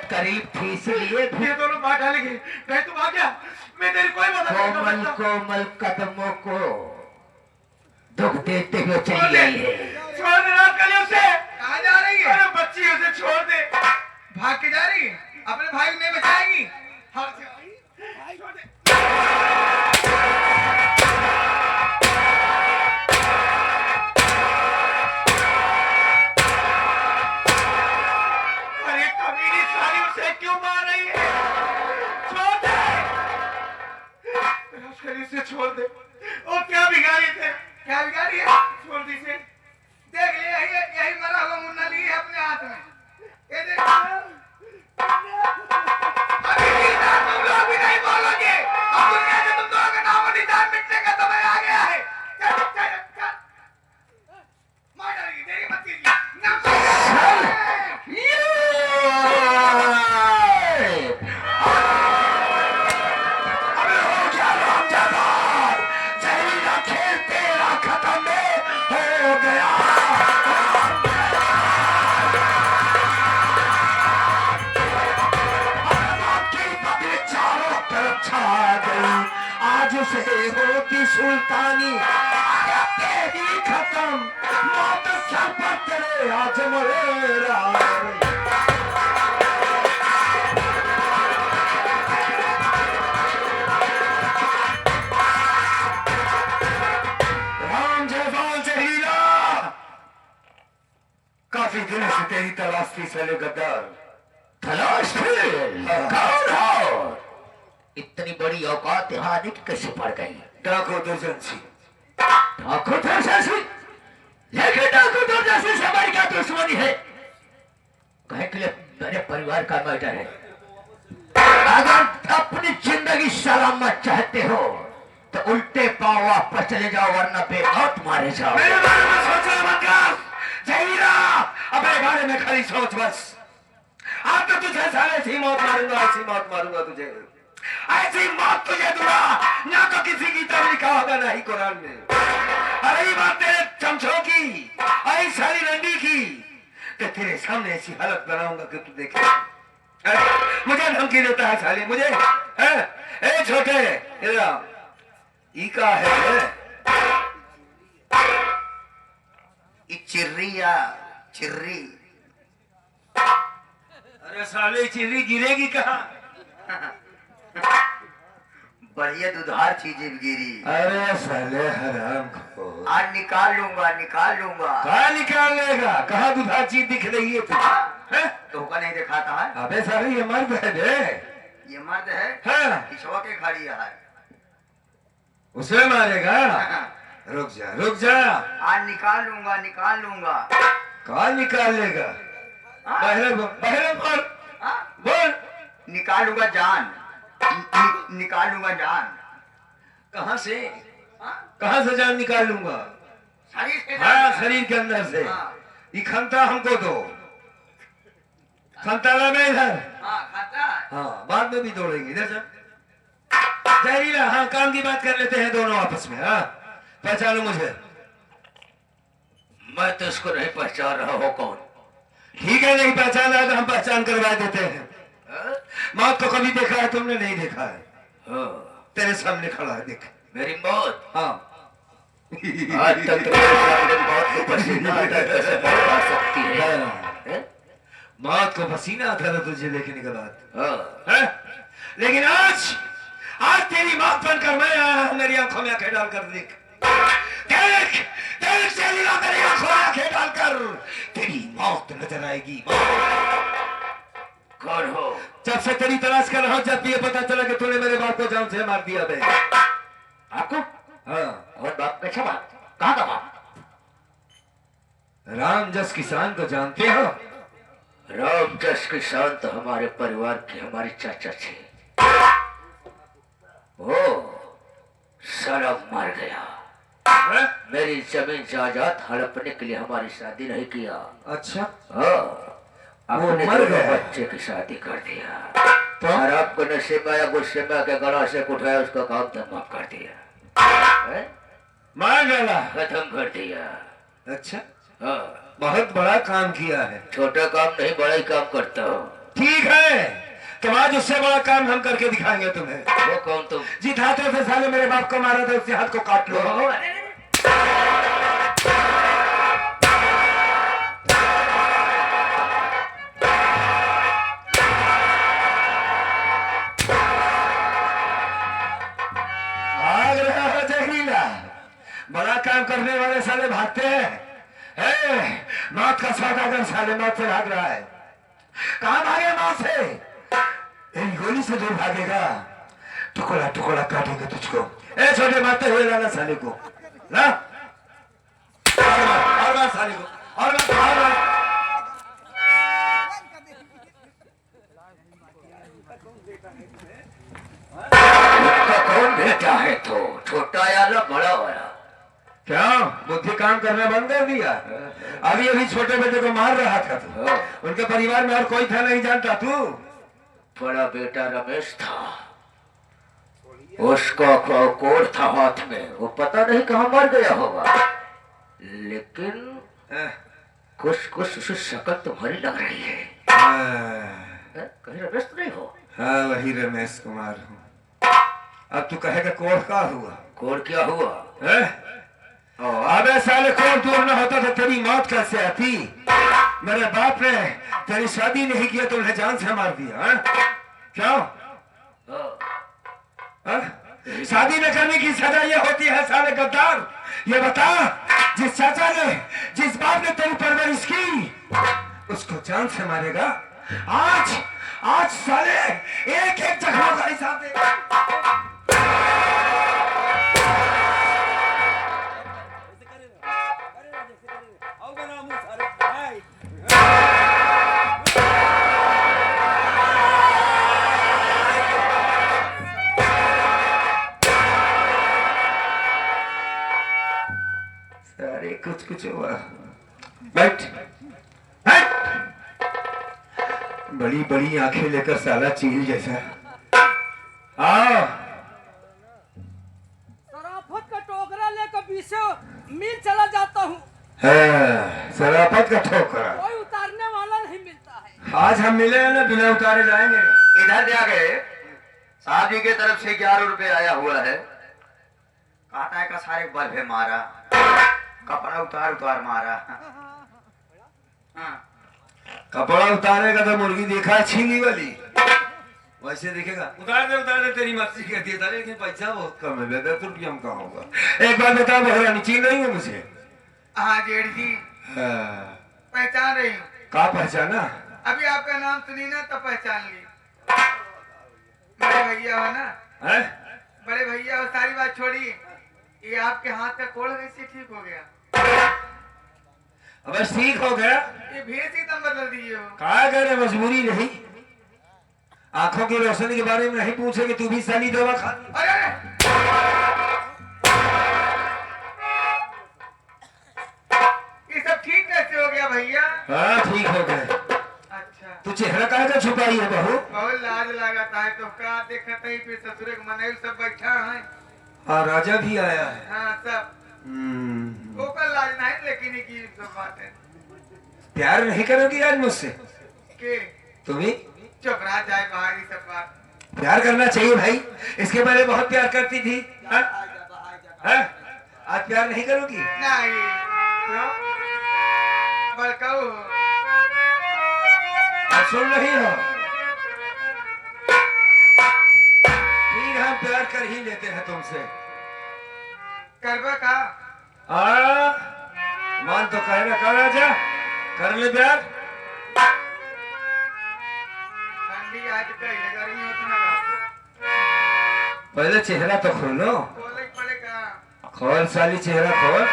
करीब थी इसलिए ये दोनों बात डालेंगे। कहीं तुम आ गया, मैं तेरी कोई मदद नहीं कर कोमल सकता। कोमल कदमों को दुख देते हुए चली आई है। छोड़ दे रात कल उसे। कहाँ जा रही है? अरे बच्ची उसे छोड़ दे। भाग के जा रही है? अपने भाई को नहीं बचाएगी? हाँ, छोड़ दे। अरे कमीनी साली उसे क्यों मार रही है? छोड़ दे। रात उसे छोड़ दे। वो क्या बिगाड़ी थे? क्या बिगाड़ी है? छोड़ दी से। देख ले, यही मरा हुआ मुन्ना ली है अपने हाथ में। ये देख। अभी जीता तुम लोग भी नहीं बोलोगे। अब दुनिया से तुम दोनों का नाम और निशान मिटने का समय आ गया है। चल चल चल। मार डालेगी, देरी मत कीजिए। ना आज से होती सुल्तानी तेरी खत्म मौत सर पर तेरे आज मरेरा। राम जयपाल जहीरा, काफी दिनों से तेरी तलाश थी सले गद्दार। तलाश थी? कौन हो? इतनी बड़ी औकात यहाँ कैसे पड़ गई? डाकू दुर्जनसी। डाकू दुर्जनसी? लेकिन डाकू दुर्जनसी से हमारी क्या दुश्मनी है? कहे के लिए मेरे परिवार का मैटर है। अगर अपनी जिंदगी सलामत चाहते हो तो उल्टे पांव वापस चले जाओ, वरना बेमौत मारे जाओ। मेरे बारे में सोचना मत कर जहीरा, अपने बारे में खाली सोच बस। अब तो तुझे साले ऐसी मौत मारूंगा, ऐसी मौत मारूंगा तुझे, ऐसी मौत तुझे दूंगा ना तो किसी की तरह लिखा होगा ना ही कुरान में। अरे ये बात तेरे चमचों की, आई साली रंडी की, तो तेरे सामने ऐसी हालत बनाऊंगा कि तू देखे। मुझे धमकी देता है साली, मुझे ए छोटे ई का है? चिर्री या चिर्री? अरे साले चिर्री गिरेगी कहाँ? बढ़िया दुधार चीजें गिरी। अरे साले हराम को आज निकाल लूंगा, निकाल लूंगा। कहाँ निकाल लेगा? कहाँ दुधार चीज दिख रही है तुझे? तो का नहीं दिखाता है? अबे साले ये मर्द है बे। ये मर्द है? हाँ। पिछवा के खड़ी है। उसे मारेगा? रुक जा, रुक जा। आज निकाल लूंगा, निकाल लूंगा। कहाँ निकाल लेगा? पहले बोल, बोल। निकालूंगा जान, निकाल लूंगा जान। कहाँ से? कहाँ से जान निकाल लूंगा? शरीर के हाँ, शरीर के अंदर से। हाँ। ये खंता हमको दो, खंता ला मैं इधर। हाँ, खाता है। हाँ, बाद में भी दौड़ेंगे। इधर चल जहरीला। हाँ, काम की बात कर लेते हैं दोनों आपस में। हाँ, पहचानो मुझे। मैं तो इसको नहीं पहचान रहा हूँ। कौन? ठीक है, नहीं पहचान रहा तो हम पहचान करवा देते हैं। मौत को कभी देखा है तुमने? नहीं देखा है। तेरे सामने खड़ा है, देख। मेरी मौत? हाँ। आज तक तो मौत को पसीना आता कैसे आ सकती है? मौत को पसीना आता था तुझे देखने के बाद। हाँ। लेकिन आज तेरी मौत बनकर मैं आया हूं। मेरी आंखों में आंखें डालकर देख, देख, देख जहरीला, मेरी आंखों में आंखें डालकर तेरी मौत नजर आएगी। कौन हो? जब से तेरी तलाश कर रहा हूं, जब भी ये पता चला कि तूने मेरे बाप को जान से मार दिया बे। आपको? हाँ। और बाप का छबा? कहाँ का बाप? राम जस किसान को जानते हो? राम जस किसान तो हमारे परिवार के, हमारे चाचा थे। ओ साला मर गया। मेरी जमीन जायदाद हड़पने के लिए हमारी शादी नहीं किया। अच्छा। अपने मर गया, बच्चे की शादी कर दिया। तो शराब को नशे में या गुस्से में के गला से उठाया, उसका काम तमाम कर दिया। मार डाला, खत्म कर दिया। अच्छा। बहुत बड़ा काम किया है। छोटा काम नहीं, बड़ा ही काम करता हो। ठीक है, तो आज उससे बड़ा काम हम करके दिखाएंगे तुम्हें। वो कौन तुम? जिस हाथों से साले मेरे बाप को मारा था, उससे हाथ को काट लो। भाग रहा है जहरीला, बड़ा काम करने वाले साले भागते हैं। मौत का सौदागर साले मौत से भाग रहा है। कहां भागे मौत से? एक गोली से दूर भागेगा, टुकड़ा टुकड़ा काटेंगे तुझको। ए छोटे मारते हुए लाना साले को, ना और मार साले को, और मार। कौन बेटा है तो? छोटा या बड़ा वाला? क्या बुद्धि काम करना बंद कर दिया? अभी अभी छोटे बेटे को मार रहा था तू। उनके परिवार में और कोई था नहीं जानता तू? बड़ा बेटा रमेश था, उसका कोड़ था हाथ में, वो पता नहीं कहाँ मर गया होगा, लेकिन कुछ कुछ उसे शक्ल तुम्हारी लग रही है। कहीं रमेश तो नहीं हो? हाँ वही रमेश कुमार हूँ। अब तू कहेगा कोड़ का हुआ? कोड़ क्या हुआ? अबे साले कोड़ दूर न होता तो तेरी मौत कैसे आती? मेरे बाप ने तेरी शादी नहीं किया तो उन्हें जान से मार दिया। क्यों? शादी न करने की सजा ये होती है साले गद्दार। ये बता, जिस चाचा ने, जिस बाप ने तेरी परवरिश की, उसको जान से मारेगा? आज साले एक एक जख्मों का हिसाब देगा। अरे कुछ हुआ। बैठ बैठ। बड़ी बड़ी आंखें लेकर साला चील जैसा। आओ। शराफत का टोकरा लेकर पीछे मील चला जाता हूँ। शराफत का ठोकरा कोई उतारने वाला नहीं मिलता है। आज हम मिले हैं ना, बिना उतारे जाएंगे। इधर से आ गए, साहब जी के तरफ से 11 रुपए आया हुआ है। काटा है का सारे बल है मारा, कपड़ा उतार मारा। हाँ। कपड़ा उतारेगा तो मुर्गी देखा है छीली वाली, वैसे देखेगा। उतार दे तेरी मर्जी कहती है, लेकिन पैसा बहुत कम है, 10 रुपया हम कहाँ होगा। एक बार बताओ महारानी, चीन नहीं है मुझे? हाँ जेठ जी, पहचान रही हूँ। कहाँ पहचाना? अभी आपका नाम सुनी ना तो पहचान ली। बड़े भैया हो ना? है? बड़े भैया हो, सारी बात छोड़िए। ये आपके हाथ का कोड़ कैसे ठीक हो गया? अब ठीक हो गया। ये भेस एकदम बदल दिए हो। कहा करे मजबूरी नहीं, आंखों की रोशनी के बारे में नहीं पूछेगी, तू भी साली दवा खा। अरे ये सब ठीक कैसे हो गया भैया? हाँ ठीक हो गए। अच्छा, तू चेहरा कहाँ का छुपाई है बहू? बहुत लाज लगाता है तो का देखते ही फिर ससुर के मनाई सब बैठा है। हाँ राजा भी आया है। हाँ सब ओकर लाज नहीं, लेकिन की सब बात है। प्यार नहीं करोगी आज मुझसे? के तुम्ही चुप रहा जाए बाहर, सब बात। प्यार करना चाहिए भाई, इसके पहले बहुत प्यार करती थी। हाँ? हाँ? आज प्यार नहीं करोगी? नहीं क्यों? बड़काऊ हो। आज सुन रही हो? ठीक, हम प्यार कर ही लेते हैं तुमसे। करबा का? मान तो कहना कर राजा, कर ले प्यार। ठंडी आज कहीं गर्मी होती ना। पहले चेहरा तो खोलो। खोले पड़ेगा। खोल साली, चेहरा खोल।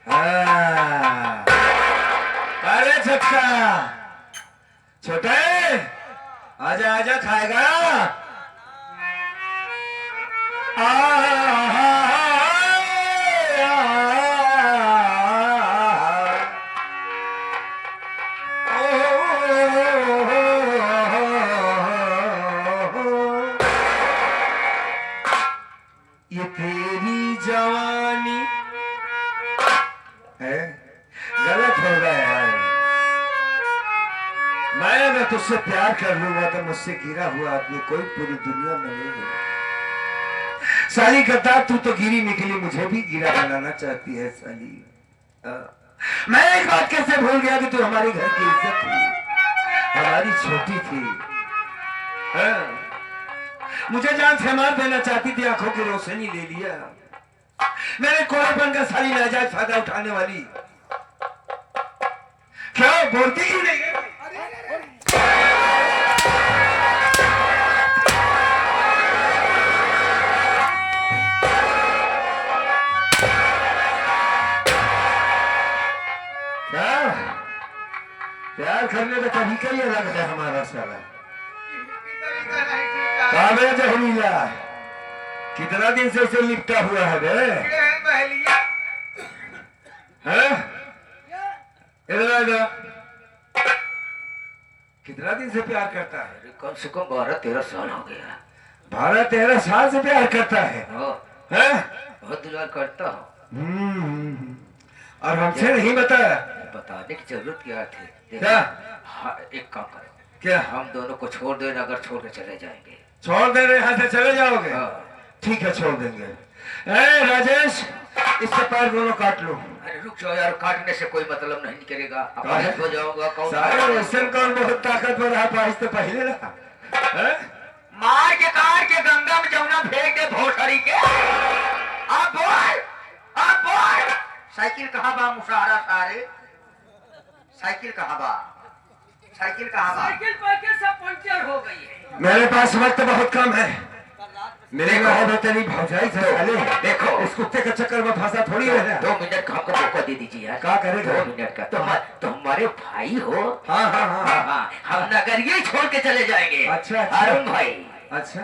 हाँ। अरे छक्का छोटे, आजा आजा, खाएगा? ये तेरी जवानी है, गला तुझसे प्यार कर लूंगा तो मुझसे गिरा हुआ आदमी कोई पूरी दुनिया में नहीं है। साली गद्दार, तू तो गिरी निकली, मुझे भी गिरा बनाना चाहती है साली। मैं एक बात कैसे भूल गया कि तू हमारे घर की इज्जत थी, हमारी छोटी थी। मुझे जान से मार देना चाहती थी, आंखों की रोशनी ले लिया। मेरे कोड़ेपन का साली नाजायज फायदा उठाने वाली। क्या बोलती ही नहीं? प्यार करने का तरीका ही अलग है हमारा साला। काबे जहरीला कितना दिन से इसे लिपटा हुआ है बे? इधर कितना दिन से प्यार करता है? कम से कम 12-13 साल हो गया। 12-13 साल से प्यार करता है? बहुत दुलार करता हूँ। और हमसे नहीं बताया? बताने की जरूरत क्या थी? क्या? हाँ, एक काम करो, क्या? हम दोनों को छोड़ देना, अगर छोड़ के चले जाएंगे। छोड़ देना, यहाँ से चले जाओगे? ठीक है, छोड़ देंगे। राजेश, इसके पैर दोनों काट लो। अरे रुक जाओ यार, काटने से कोई मतलब नहीं निकलेगा, अपराध हो जाऊंगा। कौन बहुत ताकतवर है, पाइस तो पहले ना मार के काट के गंगा में जमुना फेंक दे भोसड़ी के। अब बोल साइकिल कहाँ बा? मुशारा सारे साइकिल कहाँ बा? साइकिल कहाँ बा? साइकिल पाइकिल सब पंचर हो गई है। मेरे पास वक्त बहुत कम है। मेरे को तेरी भौजाई से साले, देखो इस कुत्ते के चक्कर में फंसा थोड़ी है। 2 मिनट का हमको मौका दे दीजिए यार। क्या करेगा? 2 मिनट का। तो हमारे भाई हो। हाँ हाँ हाँ हाँ, हम नगर ये छोड़ के चले जाएंगे। अच्छा अरुण भाई। अच्छा,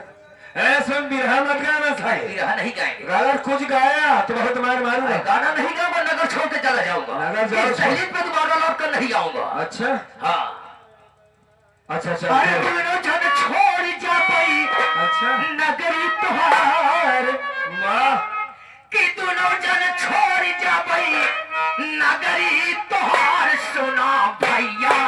सुन, बिरहा मत गाना था। बिरहा नहीं गाएंगे। अगर कुछ गाया तो बहुत मार मारूंगा। गाना नहीं गाऊंगा, नगर छोड़ के चला जाऊंगा। नगर जाओ, सैलिन पे दोबारा लौट कर नहीं आऊंगा। अच्छा हाँ। अच्छा अच्छा अरे दोनों जन छोड़ जा पाई अच्छा नगरी तुहार, वाह, कि दोनों जन छोड़ जा पाई नगरी तुहार, सुना भैया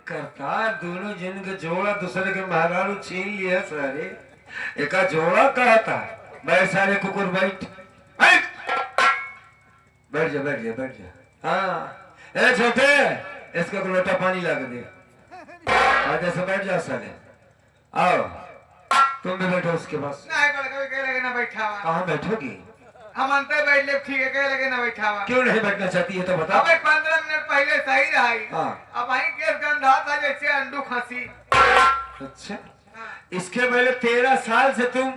करतार दोनों जन का जोड़ा दूसरे के महाराणु छीन लिया सारे। एक जोड़ा कहा था, बैठ सारे कुकुर बैठ बैठ जा बैठ जा बैठ जा। हाँ ए छोटे, इसका एक लोटा पानी ला के दे। आगे से बैठ जा साले। आओ तुम भी बैठो उसके पास। ना बैठा कहाँ बैठोगी? हम अंतर बैठ ले, ठीक है, कह लगे ना बैठा हुआ। क्यों नहीं बैठना चाहती है तो बता। अबे 15 मिनट पहले सही रही। हाँ। अब वही केस गंधा था जैसे अंडू खसी। अच्छा, इसके पहले 13 साल से तुम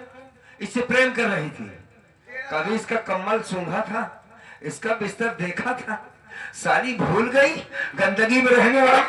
इससे प्रेम कर रही थी। कभी इसका कम्बल सूंघा था, इसका बिस्तर देखा था, सारी भूल गई गंदगी में रहने वाली।